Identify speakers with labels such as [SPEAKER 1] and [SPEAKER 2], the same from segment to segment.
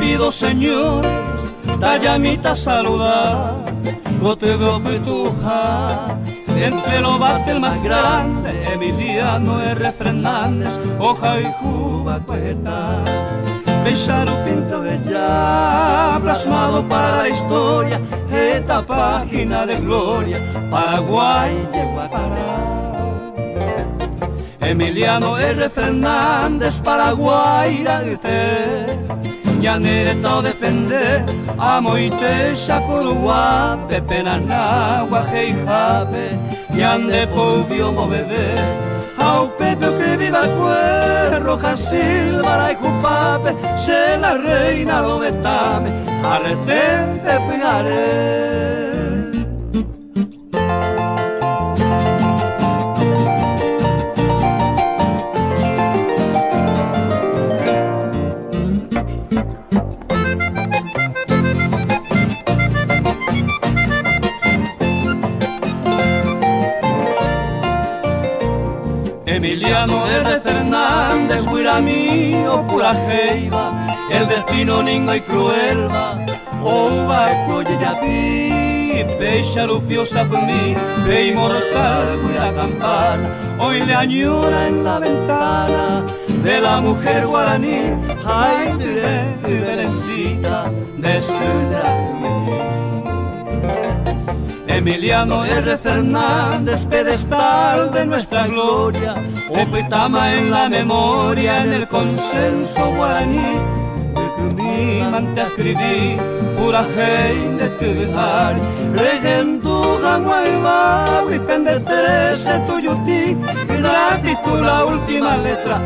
[SPEAKER 1] pido, señores, tallamita saludar, goteo pituja, entre los bate el más grande, Emiliano R. Fernández, hoja y juba cueta. Pensar un pinto de ya, plasmado para la historia, esta página de gloria, Paraguay llegó a parar. Emiliano R. Fernández, Paraguay, iragte, ya neto defender, amo y te chacorguape, penanagua, heijape, ya ande povio bebé. Au Pepe que viva cuerro, Jasilva y Cupape, se la reina lo betame, arrete Pepe haré. Emiliano R. Fernández, guira mío, pura jeiva, el destino ningo y cruel va, ova y coye ya vi, peixa lupiosa por mí, pe inmortal, guira campana, hoy le añora en la ventana de la mujer guaraní, ay, tiré, belencita, de ciudad. Emiliano R. Fernández, pedestal de nuestra gloria, opetama en la memoria, en el consenso guaraní, de que mi mante escribí, pura gente de dejar, regendo guayba, y pendetrese tuyuti, gratitud la última letra,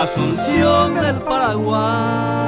[SPEAKER 1] Asunción del Paraguay.